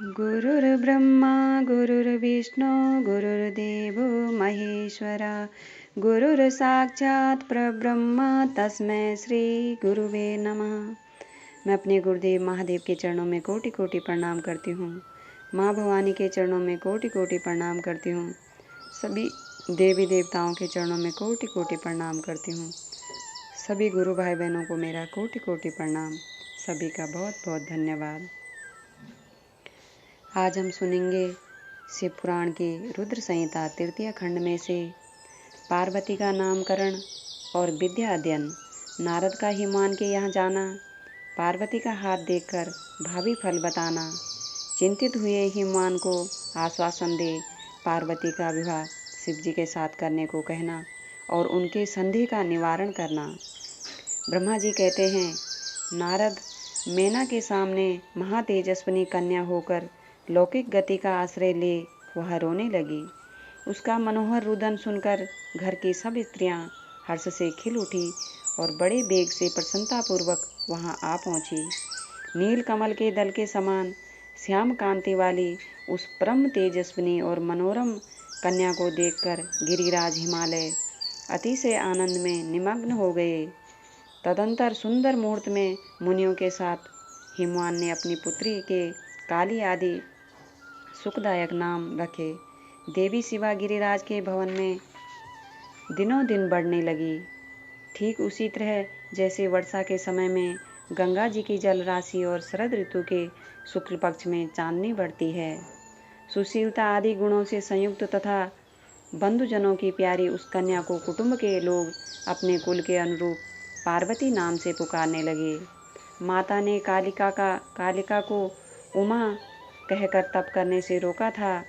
गुरुर्ब्रह्मा गुरुर्विष्णु गुरुर्देवो महेश्वरा गुरुर्साक्षात् परब्रह्म तस्मै श्री गुरुवे नमः। मैं अपने गुरुदेव महादेव के चरणों में कोटि कोटि प्रणाम करती हूँ। माँ भवानी के चरणों में कोटि कोटि प्रणाम करती हूँ। सभी देवी देवताओं के चरणों में कोटि कोटि प्रणाम करती हूँ। सभी गुरु भाई बहनों को मेरा कोटि कोटि प्रणाम। सभी का बहुत बहुत धन्यवाद। आज हम सुनेंगे शिव पुराण के रुद्र संहिता तृतीय खंड में से पार्वती का नामकरण और विद्या अध्ययन। नारद का हिमवान के यहाँ जाना, पार्वती का हाथ देखकर भावी फल बताना, चिंतित हुए हिमवान को आश्वासन दे पार्वती का विवाह शिव जी के साथ करने को कहना और उनके संदेह का निवारण करना। ब्रह्मा जी कहते हैं, नारद मैना के सामने महातेजस्विनी कन्या होकर लौकिक गति का आश्रय ले वह रोने लगी। उसका मनोहर रुदन सुनकर घर की सब स्त्रियां हर्ष से खिल उठी और बड़े बेग से प्रसन्नतापूर्वक वहां आ पहुंची। नील कमल के दल के समान श्याम कांति वाली उस परम तेजस्विनी और मनोरम कन्या को देखकर गिरिराज हिमालय अतिशय आनंद में निमग्न हो गए। तदंतर सुंदर मुहूर्त में मुनियों के साथ हिमवान ने अपनी पुत्री के काली आदि सुखदायक नाम रखे। देवी शिवा गिरिराज के भवन में दिनों दिन बढ़ने लगी। ठीक उसी तरह जैसे वर्षा के समय में गंगा जी की जल राशि और शरद ऋतु के शुक्ल पक्ष में चांदनी बढ़ती है। सुशीलता आदि गुणों से संयुक्त तथा बंधुजनों की प्यारी उस कन्या को कुटुंब के लोग अपने कुल के अनुरूप पार्वती नाम से पुकारने लगे। माता ने कालिका को उमा कहकर तप करने से रोका था।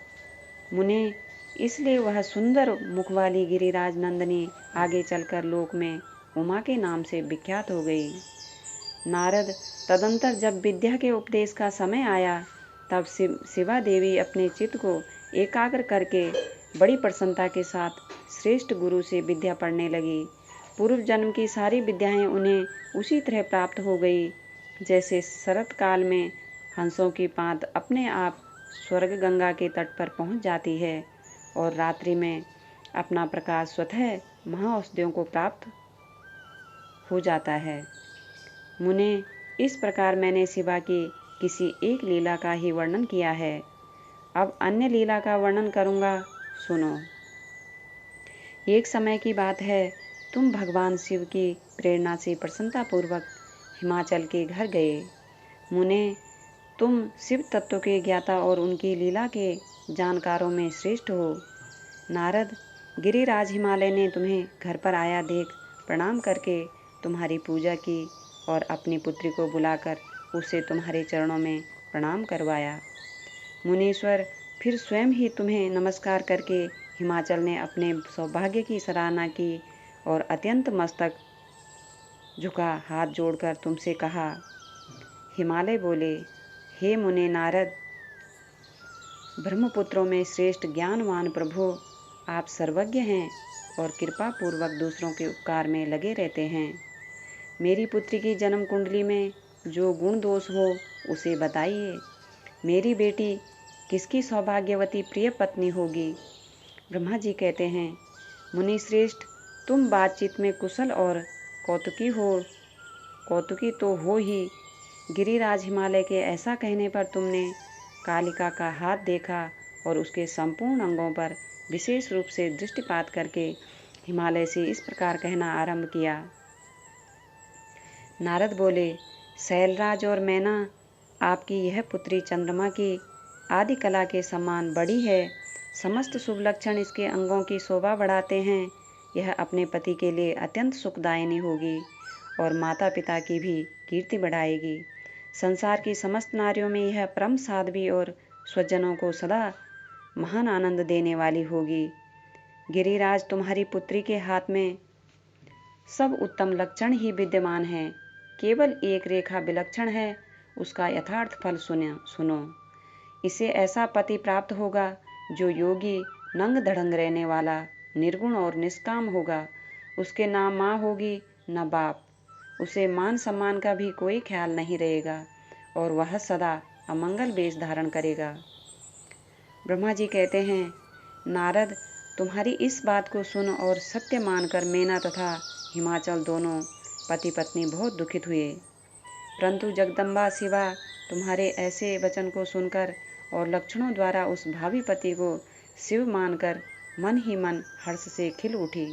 मुने इसलिए वह सुंदर मुख वाली गिरिराज नंदनी आगे चलकर लोक में उमा के नाम से विख्यात हो गई। नारद तदंतर जब विद्या के उपदेश का समय आया तब शिवा देवी अपने चित्त को एकाग्र करके बड़ी प्रसन्नता के साथ श्रेष्ठ गुरु से विद्या पढ़ने लगी। पूर्व जन्म की सारी विद्याएं उन्हें उसी तरह प्राप्त हो गई जैसे शरत काल में हंसों की पात अपने आप स्वर्ग गंगा के तट पर पहुंच जाती है और रात्रि में अपना प्रकाश स्वतः महाऔषधियों को प्राप्त हो जाता है। मुने इस प्रकार मैंने शिवा की किसी एक लीला का ही वर्णन किया है। अब अन्य लीला का वर्णन करूंगा, सुनो। एक समय की बात है, तुम भगवान शिव की प्रेरणा से प्रसन्नतापूर्वक हिमाचल के घर गए। मुने तुम शिव तत्व के ज्ञाता और उनकी लीला के जानकारों में श्रेष्ठ हो। नारद गिरिराज हिमालय ने तुम्हें घर पर आया देख प्रणाम करके तुम्हारी पूजा की और अपनी पुत्री को बुलाकर उसे तुम्हारे चरणों में प्रणाम करवाया। मुनीश्वर फिर स्वयं ही तुम्हें नमस्कार करके हिमाचल ने अपने सौभाग्य की सराहना की और अत्यंत मस्तक झुका हाथ जोड़कर तुमसे कहा। हिमालय बोले, हे मुने नारद, ब्रह्मपुत्रों में श्रेष्ठ ज्ञानवान प्रभु, आप सर्वज्ञ हैं और कृपा पूर्वक दूसरों के उपकार में लगे रहते हैं। मेरी पुत्री की जन्म कुंडली में जो गुण दोष हो उसे बताइए। मेरी बेटी किसकी सौभाग्यवती प्रिय पत्नी होगी? ब्रह्मा जी कहते हैं, मुनि श्रेष्ठ, तुम बातचीत में कुशल और कौतुकी तो हो ही। गिरिराज हिमालय के ऐसा कहने पर तुमने कालिका का हाथ देखा और उसके संपूर्ण अंगों पर विशेष रूप से दृष्टिपात करके हिमालय से इस प्रकार कहना आरंभ किया। नारद बोले, शैलराज और मैना, आपकी यह पुत्री चंद्रमा की आदि कला के समान बड़ी है। समस्त शुभ लक्षण इसके अंगों की शोभा बढ़ाते हैं। यह अपने पति के लिए अत्यंत सुखदायिनी होगी और माता पिता की भी कीर्ति बढ़ाएगी। संसार की समस्त नारियों में यह परम साध्वी और स्वजनों को सदा महान आनंद देने वाली होगी। गिरिराज तुम्हारी पुत्री के हाथ में सब उत्तम लक्षण ही विद्यमान हैं। केवल एक रेखा विलक्षण है, उसका यथार्थ फल सुनो। इसे ऐसा पति प्राप्त होगा जो योगी, नंग धड़ंग रहने वाला, निर्गुण और निष्काम होगा। उसके ना माँ होगी न बाप। उसे मान सम्मान का भी कोई ख्याल नहीं रहेगा और वह सदा अमंगल वेश धारण करेगा। ब्रह्मा जी कहते हैं, नारद, तुम्हारी इस बात को सुन और सत्य मानकर मैना तथा हिमाचल दोनों पति पत्नी बहुत दुखित हुए। परंतु जगदम्बा शिवा तुम्हारे ऐसे वचन को सुनकर और लक्षणों द्वारा उस भावी पति को शिव मानकर मन ही मन हर्ष से खिल उठी।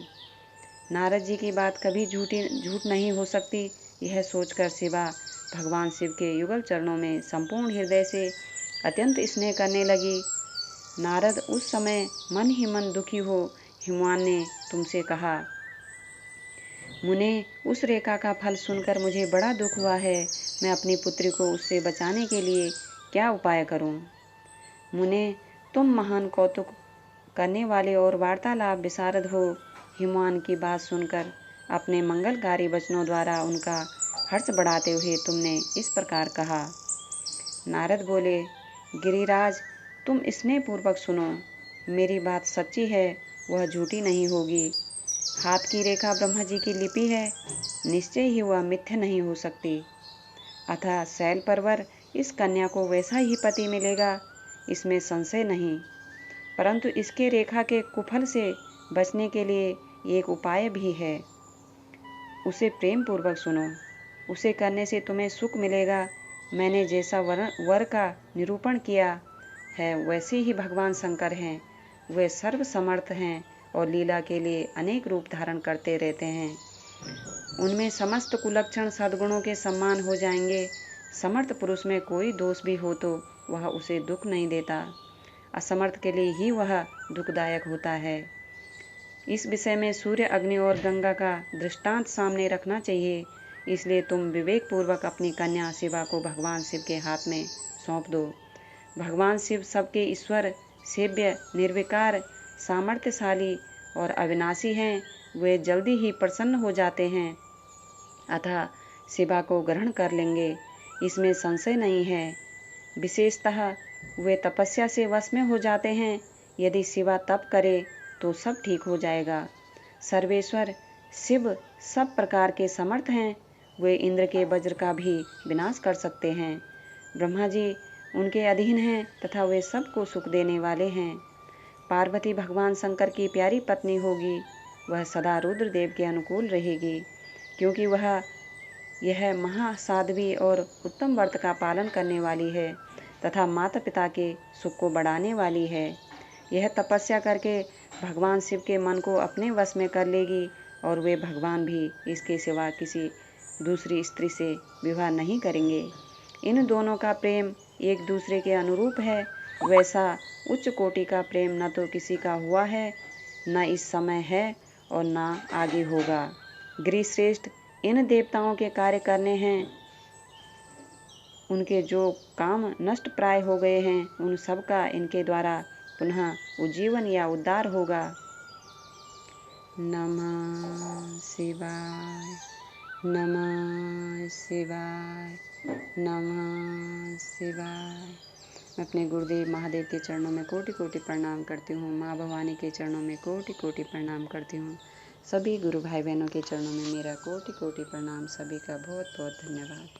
नारद जी की बात कभी झूठ नहीं हो सकती, यह सोचकर शिवा भगवान शिव के युगल चरणों में संपूर्ण हृदय से अत्यंत स्नेह करने लगी। नारद, उस समय मन ही मन दुखी हो हिमवान ने तुमसे कहा, मुने, उस रेखा का फल सुनकर मुझे बड़ा दुख हुआ है। मैं अपनी पुत्री को उससे बचाने के लिए क्या उपाय करूं? मुने, तुम महान कौतुक करने वाले और वार्तालाप विशारद हो। हिमवान की बात सुनकर अपने मंगलकारी वचनों द्वारा उनका हर्ष बढ़ाते हुए तुमने इस प्रकार कहा। नारद बोले, गिरिराज, तुम स्नेहपूर्वक सुनो। मेरी बात सच्ची है, वह झूठी नहीं होगी। हाथ की रेखा ब्रह्मा जी की लिपि है, निश्चय ही वह मिथ्या नहीं हो सकती। अतः शैल परवर इस कन्या को वैसा ही पति मिलेगा, इसमें संशय नहीं। परंतु इसके रेखा के कुफल से बचने के लिए एक उपाय भी है। उसे प्रेम पूर्वक सुनो, उसे करने से तुम्हें सुख मिलेगा। मैंने जैसा वर का निरूपण किया है वैसे ही भगवान शंकर हैं। वे सर्व समर्थ हैं और लीला के लिए अनेक रूप धारण करते रहते हैं। उनमें समस्त कुलक्षण सद्गुणों के सम्मान हो जाएंगे। समर्थ पुरुष में कोई दोष भी हो तो वह उसे दुख नहीं देता, असमर्थ के लिए ही वह दुखदायक होता है। इस विषय में सूर्य, अग्नि और गंगा का दृष्टांत सामने रखना चाहिए। इसलिए तुम विवेक पूर्वक अपनी कन्या शिवा को भगवान शिव के हाथ में सौंप दो। भगवान शिव सबके ईश्वर, सेव्य, निर्विकार, सामर्थ्यशाली और अविनाशी हैं। वे जल्दी ही प्रसन्न हो जाते हैं, अतः शिवा को ग्रहण कर लेंगे, इसमें संशय नहीं है। विशेषतः वे तपस्या से वश में हो जाते हैं। यदि शिवा तप करे तो सब ठीक हो जाएगा। सर्वेश्वर शिव सब प्रकार के समर्थ हैं। वे इंद्र के वज्र का भी विनाश कर सकते हैं। ब्रह्मा जी उनके अधीन हैं तथा वे सबको सुख देने वाले हैं। पार्वती भगवान शंकर की प्यारी पत्नी होगी। वह सदा रुद्रदेव के अनुकूल रहेगी, क्योंकि वह यह महासाध्वी और उत्तम व्रत का पालन करने वाली है तथा माता पिता के सुख को बढ़ाने वाली है। यह तपस्या करके भगवान शिव के मन को अपने वश में कर लेगी और वे भगवान भी इसके सिवा किसी दूसरी स्त्री से विवाह नहीं करेंगे। इन दोनों का प्रेम एक दूसरे के अनुरूप है। वैसा उच्च कोटि का प्रेम न तो किसी का हुआ है, न इस समय है और न आगे होगा। गिरिश्रेष्ठ, इन देवताओं के कार्य करने हैं। उनके जो काम नष्ट प्राय हो गए हैं उन सब का इनके द्वारा पुनः उज्जीवन या उद्धार होगा। नमः शिवाय, नमः शिवाय, नमः शिवाय। मैं अपने गुरुदेव महादेव के चरणों में कोटि कोटि प्रणाम करती हूँ। माँ भवानी के चरणों में कोटि कोटि प्रणाम करती हूँ। सभी गुरु भाई बहनों के चरणों में मेरा कोटि कोटि प्रणाम। सभी का बहुत बहुत धन्यवाद।